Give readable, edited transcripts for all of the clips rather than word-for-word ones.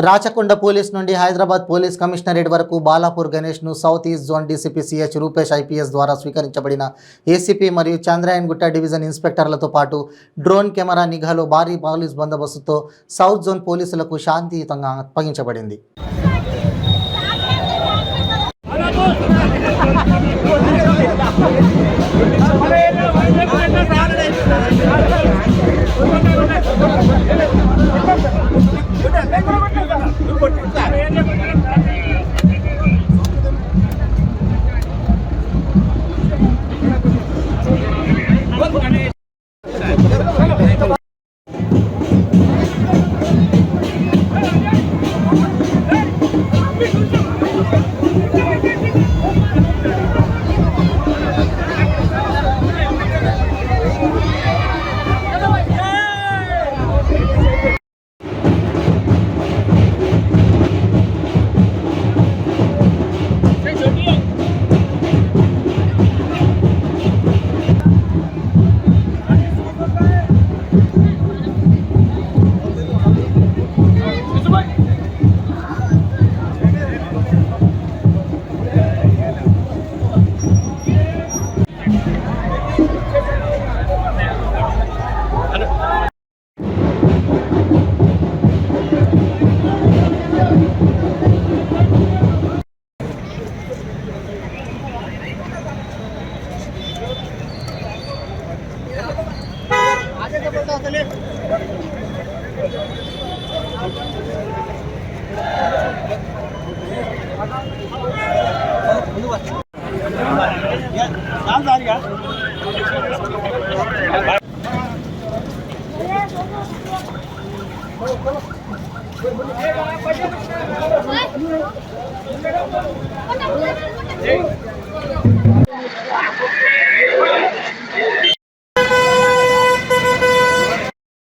Rachakonda police నుండి Hyderabad police commissionerate వరకు బాలాపూర్ గణేష్ను south east zone DCP CH Rupesh IPS ద్వారా స్వీకరించబడిన ఏసీపీ మరియు చంద్రాయన్గుట్ట డివిజన్ ఇన్స్పెక్టర్లతో పాటు డ్రోన్ కెమెరా నిఘాలో భారీ పోలీస్ బందోబస్తుతో సౌత్ జోన్ పోలీసులకు శాంతియుతంగా అప్పగించబడింది.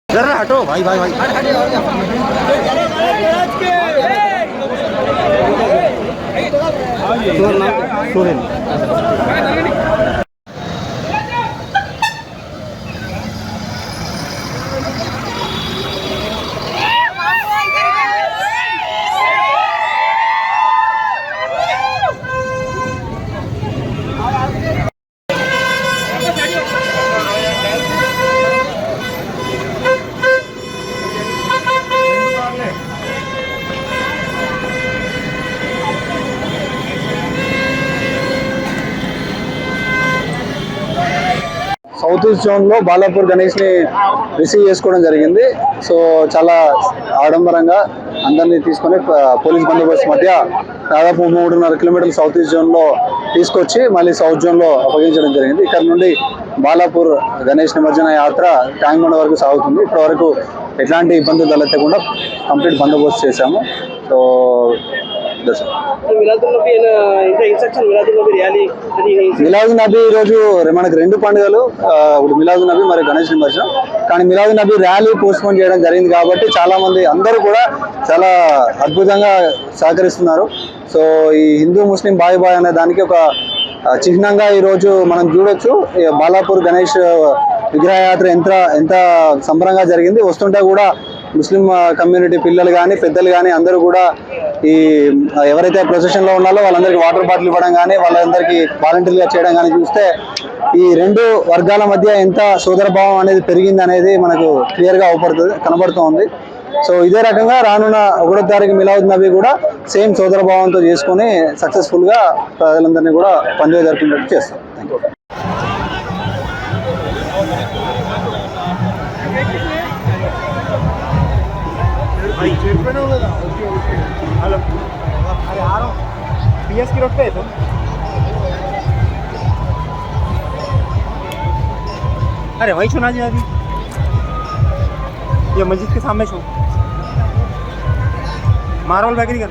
जरा हटो भाई भाई भाई సౌత్ ఈస్ట్ జోన్ లో బాలాపూర్ గణేష్ ని రిసీవ్ చేసుకోవడం జరిగింది. సో చాలా ఆడంబరంగా అందరినీ తీసుకొని పోలీస్ బందోబస్తు మధ్య దాదాపు 3.5 కిలోమీటర్లు సౌత్ ఈస్ట్ జోన్ లో తీసుకొచ్చి మళ్ళీ సౌత్ జోన్ లో అప్పగించడం జరిగింది. ఇక్కడ నుండి బాలాపూర్ గణేష్ నిమజ్జన యాత్ర ట్యాంక్ బండ్ వరకు సాగుతుంది. ఇప్పటి వరకు ఎట్లాంటి ఇబ్బందులు తలెత్తకుండా కంప్లీట్ బందోబస్తు చేశాము. సో మిలాద్ నబీ ఈరోజు మనకు 2 పండుగలు, ఇప్పుడు మిలాద్ నబీ మరియు గణేష్ నిమజ్జనం. కానీ మిలాద్ నబీ ర్యాలీ పోస్ట్పోన్ చేయడం జరిగింది కాబట్టి చాలా మంది అందరూ కూడా చాలా అద్భుతంగా సహకరిస్తున్నారు. సో ఈ హిందూ ముస్లిం బాయ్ బాయ్ అనే దానికి ఒక చిహ్నంగా ఈరోజు మనం చూడొచ్చు. బాలాపూర్ గణేష్ విగ్రహయాత్ర ఎంత సంబరంగా జరిగింది. వస్తుంటే కూడా ముస్లిం కమ్యూనిటీ పిల్లలు కానీ పెద్దలు కానీ అందరూ కూడా ఈ ఎవరైతే ప్రొసెషన్ లో ఉన్నారో వాళ్ళందరికీ వాటర్ బాటిల్ ఇవ్వడం కానీ వాళ్ళందరికీ వాలంటీర్గా చేయడం కానీ చూస్తే ఈ 2 వర్గాల మధ్య ఎంత సోదరభావం అనేది పెరిగింది అనేది మనకు క్లియర్ గా కనబడుతోంది. సో ఇదే రకంగా రానున్న 1వ తారీఖు మిలాద్ నబీ కూడా సేమ్ సోదరభావంతో చేసుకుని సక్సెస్ఫుల్ గా ప్రజలందరినీ కూడా పండుగ జరుపుకున్నట్టు చేస్తాం. Thank you. PS की रोड पे है तो अरे वही सुना जी अभी ये मस्जिद के सामने छो मार्बल बेकरी कर